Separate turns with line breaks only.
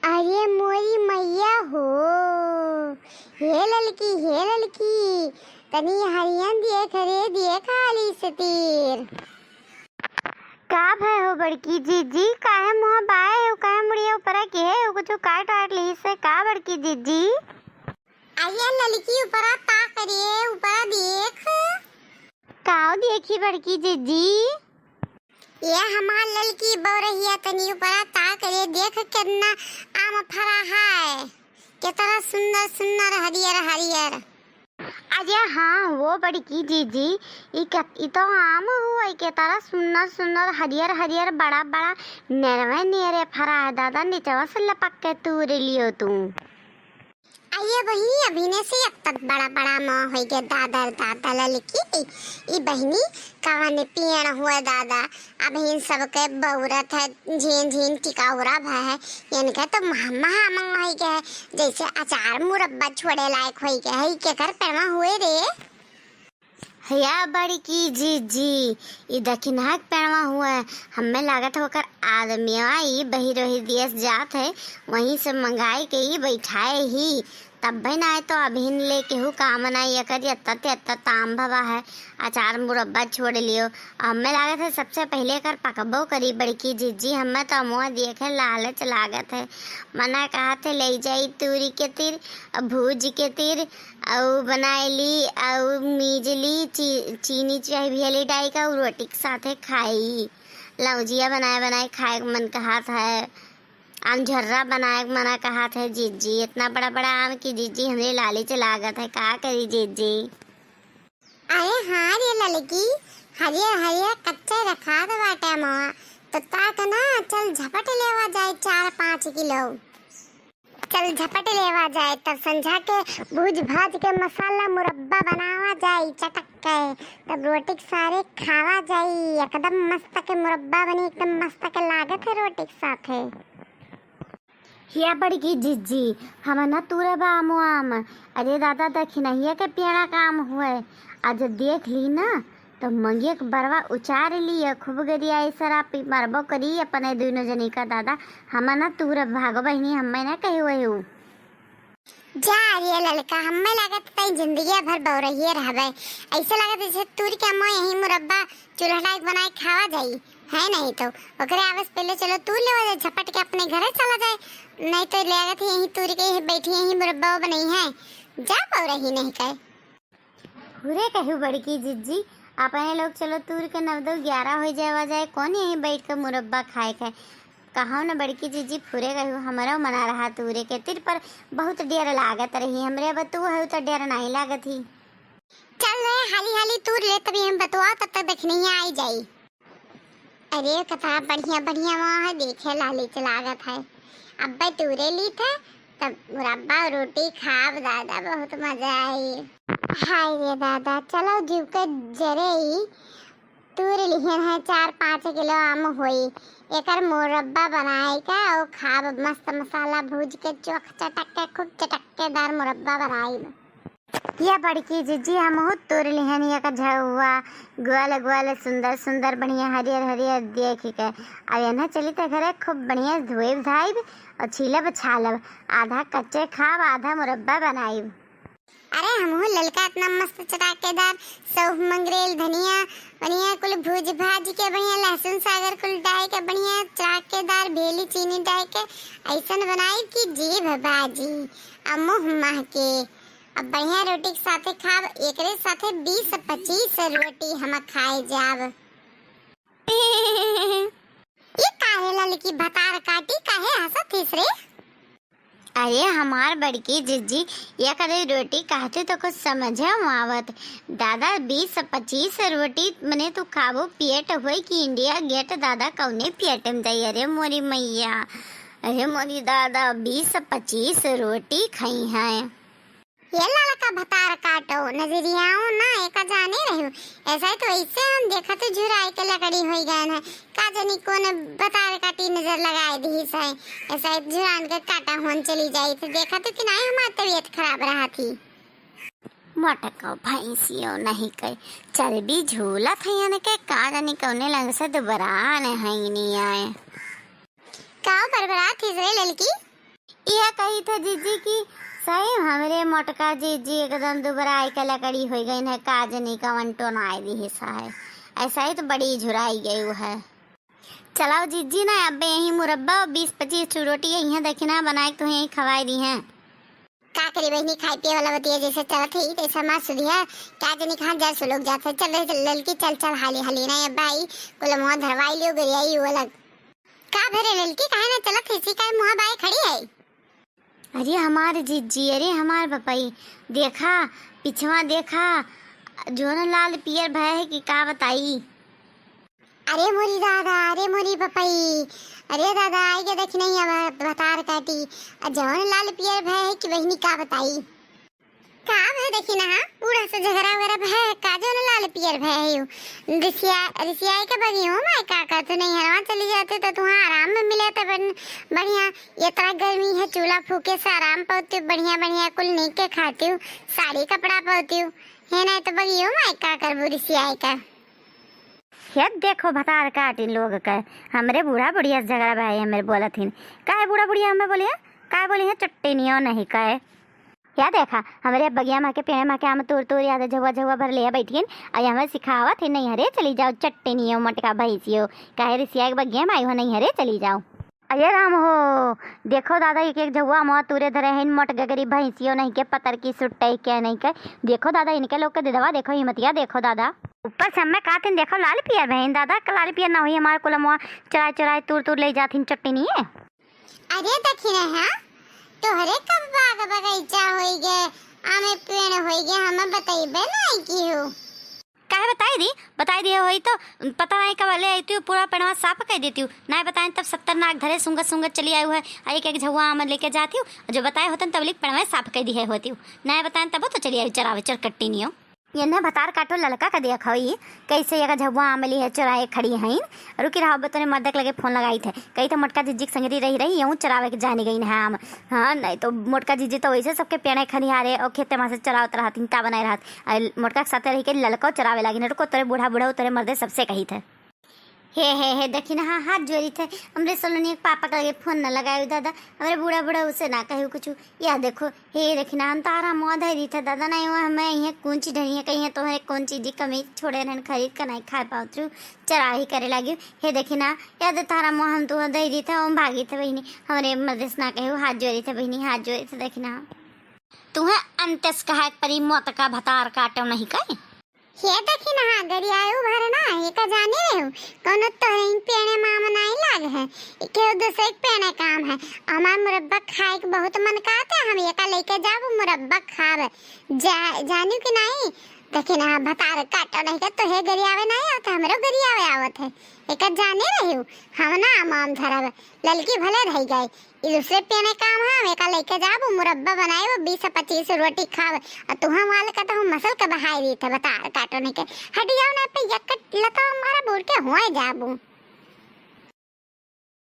अरे मोरी मैया हो, हे ललकी तनी हरियन दिए खाली से तीर।
का भय हो बड़की जीजी? काहे मुँह बाए हो, काहे मुड़िया ऊपर के है कुछ काट वाट ली से का बड़की जीजी?
अरे ललकी ऊपरा ता करिए, ऊपरा देख।
काओ देखी बड़की जीजी?
ये हमार ललकी बो रही है, तनी ऊपरा ता करिए, देख कितना आम फरा है, कितना सुंदर सुंदर हरियर हरियर।
अरे हाँ वो बड़की जीजी, ई तो आम हुआ के तरह सुंदर सुंदर हरियर हरियर बड़ा बड़ा नेरवे नेरे फरा है दादा, नीचवा से लपक के तूर लियो तू।
आइए बहिनी, अभी ने से अब तक बड़ा बड़ा माँ हो गया दादा ललकी। ई बहिनी कवन पियण हुआ दादा, अब इन सबके बहुरत है, झीन झीन टिकाउरा भय है, इनके तो महा मंग हो गया है, जैसे अचार मुरब्बा छोड़े लायक हो गया है। के कर पेमा हुए रे
या बड़की जीजी, ई दखिनाक पेड़वा हुआ है, हमें लागत होकर आदमिया ई बही रोही दियस जात है, वहीं से मंगाई के ही बैठाए ही, तब भी ना तो अभी लेके हूँ काम ना ये कर अत्ता ताम भवा है, अचार मुरब्बा छोड़ लियो। हमें लागत है सबसे पहले कर पकबो करी बड़की जीजी, हमें तो मुँह देखे लालच लागत है। मना कहा थे ले जाई तूरी के तीर, भूज के तीर और बनाएली और मीजली चीनी चाहे भेली डाई का रोटी के साथे खाई, लौजिया बनाए बनाए खाए मन कहा था, आम झर्रा बनाए मना कहा था जीजी, इतना बड़ा बड़ा आम की जीजी हमरे लाली लागत है, का करी जीजी?
अरे हाँ रे ललकी, हरियर हरियर कच्चे रखा था बाटे माँ, तो ताक ना चल झपट लेवा जाए 4-5 किलो, चल झपट लेवा जाए, तब संझा के भूज भाज के मसाला मुरब्बा बनावा जाए चटक के, तब रोटी के सारे खावा जाए, एकदम मस्त के मुरब्बा बनी, एकदम मस्त के लागत है रोटी के साथे।
या बड़की जीजी हम ना तूरे बा आम, अरे दादा दखिनहिया के पेड़ा काम हुए, आज देख ली ना तो मंगिया के बरवा उचार लिया, खूब गरिया ऐसा मरबो करी अपने दोनों जनी का दादा, हम ना तूरे भागो बहनी, हमें ना कही हुए
जा रे ललका, हमें लागत तई जिंदगी भर बौ रही रहबे, ऐसे लागत जैसे तूर के मो यही मुरब्बा चूल्हा डाक बनाए खावा जाई है, नहीं तो ओकरे आवाज पहले चलो तूर लेवा जाए, झपट के अपने घरे चला जाए, नहीं तो लागत है यही तूर के बैठी यही मुरब्बा बनाई है, जा बौ रही नहीं कहे
पूरे कहू बड़की जीजी, अपने लोग चलो तूर के 9-11 हो जाए, कौन यही बैठ कर मुरब्बा खाए खाए, कहा न बड़की जीजी पूरे कहू, हमारा मना रहा तूरे के तीर पर बहुत डेर लागत रही, हमरे बतू है तो डेर नहीं लागत ही।
चल रे हाली हाली तूर ले, तभी हम बतवा तब तक देखने ही आई जाई। अरे कथा बढ़िया बढ़िया वहाँ है, देखे लाली लागत है, अब तूरे ली था तब मुरब्बा रोटी खाब दादा, बहुत मजा आई। हाय रे दादा, चलो जीव के जरे ही तूर लिहन है 4-5 किलो आम होई, एकर मुरब्बा बनाए का और खाब मस्त मसाला भूज के चोख चटक के खूब चटक्केदार मुरब्बा बनाई।
या बड़की जीजी हम हो तोर लिहनिया का झुआ ग्वाल ग्वाल सुंदर सुंदर बढ़िया हरियर हरियर देख के अब ना चली तो घरे खूब बढ़िया धोए धाइब और छीलब छालब, आधा कच्चे खाब आधा मुरब्बा बनाइब।
अरे हम ललका इतना मस्त चटाकेदार सौफ मंगरेल धनिया बढ़िया कुल भूज भाज के बढ़िया लहसुन सागर कुल डाल के बढ़िया चटाकेदार भेली चीनी डाल के ऐसा बनाई कि जीभ भाजी अब मुँह मह के, अब बढ़िया रोटी के साथे खाब, एकरे साथे 20-25 रोटी हम खाए जाब। ये काहे ललकी भतार काटी, काहे हंसत थिस रे?
अरे हमार बड़की जीजी या कदे रोटी कहते तो कुछ समझे आवत दादा, 20-25 रोटी मने तू खाबो पेट हुई कि इंडिया गेट दादा कौने पेट में जाई? अरे मोरी मैया, अरे मोरी दादा 20-25 रोटी खाई है।
ये लड़का भतार काटो नजरियाओ ना एक जाने रहो, ऐसा तो ऐसे हम देखा तो झुराई के लकड़ी हो गए है, का जानी कौन भतार काटी नजर लगाए दी है, ऐसा झुरान के काटा होन चली जाई तो देखा तो कि नहीं हमारी तबीयत खराब रहा थी।
मोटको भैंसियो नहीं कई चल भी झूला था यानी के का जानी कौने लंग से दोबारा नहीं आए।
का बरबरा थी रे लड़की?
यह कही थे जीजी की सही हमरे मोटका जीजी एकदम दुबराई का लकड़ी हो गई है, काजनी का वंटोन आए दी हिस्सा है, ऐसा ही तो बड़ी झुराई गई वो है। चलाओ जीजी ना अब यही मुरब्बा और 20-25 रोटी यही देखना बनाए तो यही खवाई दी हैं।
का करी बहनी खाई पिए वाला बतिया जैसे चलत है तैसा मत सुधिया। क्या जनी कहाँ जर से लोग जाते चल रहे ललकी चल चल हाली हाली ना भाई कोला मुँह धरवाई लियो गरियाई वो अलग का भरे ललकी काहे ना चलत है इसी का मुँह बाई खड़ी है।
अरे हमारे जीजी, अरे हमारे पपाई देखा पिछवा देखा जो न लाल पियर भय है कि का बताई।
अरे मोरी दादा, अरे मोरी पपई, अरे दादा आई के देख नहीं अब बतार काटी जवन लाल पियर भय है कि बहनी का बताई का भय देखी ना पूरा से झगड़ा वगैरह भय का जवन लाल पियर भय है यू रिसिया के बगी हो मैं का तो नहीं हरवा चली जाते तो तुहां आराम में मिले तो बढ़िया। इतना गर्मी है चूल्हा फूके से आराम पाती बढ़िया बढ़िया कुल नहीं के खाती हूँ साड़ी कपड़ा पाती हूँ है ना तो बगी हो मैं का करबू रिसिया का।
ये देखो भतार काटिन लोग का हमरे बूढ़ा बुढ़िया से झगड़ा भाई हमें बोलत हिन काहे बूढ़ा बुढ़िया हमें बोलिए काहे बोली है चट्टी नहीं नहीं काहे या देखा हमारे बगिया माँ के पेड़ माँ के आम तोड़ तोड़ याद झुआ झुआ भर लिया बैठिन आई हमें सिखावत है नहीं हरे चली जाओ चट्टी नहीं हो मटका भैंसियो काहे रिसिया के बगिया माई हो नहीं हरे चली जाओ। अरे राम हो देखो दादा एक एक झुआ मुआ तुरे धरे हैं मोट गगरी भैंसियो नहीं के पतर की सुट्टे क्या नहीं के देखो दादा इनके लोग के दवा देखो हिम्मतिया देखो दादा ऊपर से हमें कहते देखो लाल पियर बहन दादा लाल पियर ना हुई हमारे को लमुआ चराए चराए तुर तुर ले जाती चट्टी नहीं है।
अरे दखिना है तो हरे कब बाग बगीचा होई गे आमे पेड़ होई गे हमें बताइबे नहीं की हो
काहे बताई दी होई तो पता नहीं कब ले आई तू पूरा पेड़वा साफ कर देती हूँ ना बताएं तब 70 नाक धरे सुंगत सुंगत चली आई है एक एक झुआ आम लेके जाती हूँ जो बताए होते तब लिख पेड़वा साफ कर दी है होती हूँ ना बताएं तब तो चली आई चरावे चरकट्टी नहीं हो ये न भतार काटो ललका का दिया खाई कैसे ये झुआ आमली है चुराए खड़ी हैं रुकी रहा बतने मर्दक लगे फोन लगाई थे कही तो मोटका जीजी संगरी रही यूँ चरावे के जानी गई है आम हाँ नहीं तो मोटका जीजी तो वैसे सबके पेड़े खनिहारे और खेते में से चरावत रहा ता बनाए रहा मोटका के साथ रही के ललका चरावे लगी रुको तेरे बूढ़ा बूढ़ा तेरे मर्दे सबसे कही थे हे देखी ना हाँ हाथ जोड़ी थे हमरे सोलनी पापा का फोन न लगाए दादा हमारे बूढ़ा बूढ़ा उसे ना कहे कुछ या देखो हे देखी ना हम तारा मुँह धरी थे दादा नहीं हुआ हमें यहाँ कौन चीज ढरी है कहीं है तो है कौन चीज कमी छोड़े रहन खरीद कर नहीं खा पाओ चरा ही करे लगी हे देखी ना याद तारा मुँह हम तो धरी थे हम भागी थे बहनी हमारे मदद ना कहे हाथ जोड़ी थे बहनी हाथ जोड़ी थे देखी ना तुम्हें अंतस कहा परी मौत का भतार काटो नहीं कहे
ये देखी ना गरी आयु भर ना ये का जाने रहे हो कोनो तो इन पेने मामा नहीं लाग है के दूसरे पेने काम है हमार मुरब्बा खाए के बहुत मन करता है हम ये का लेके जाबो मुरब्बा खावे जानियो कि नहीं देखी ना भतार काटो नहीं के तो हे गरी आवे नहीं आता हमरो गरी आवे आवत है एक जाने रहे हो हम ना माम धरावे ललकी भले रह गई दूसरे पेने काम है हम एक लेके जाबो मुरब्बा बनाए वो 20-25 रोटी खावे और तुहा वाले का तो हम मसल का बहाई दी थे बता काटो नहीं के हट जाओ ना पे यक्कट लता हमारा बोल के हुआ जाबो।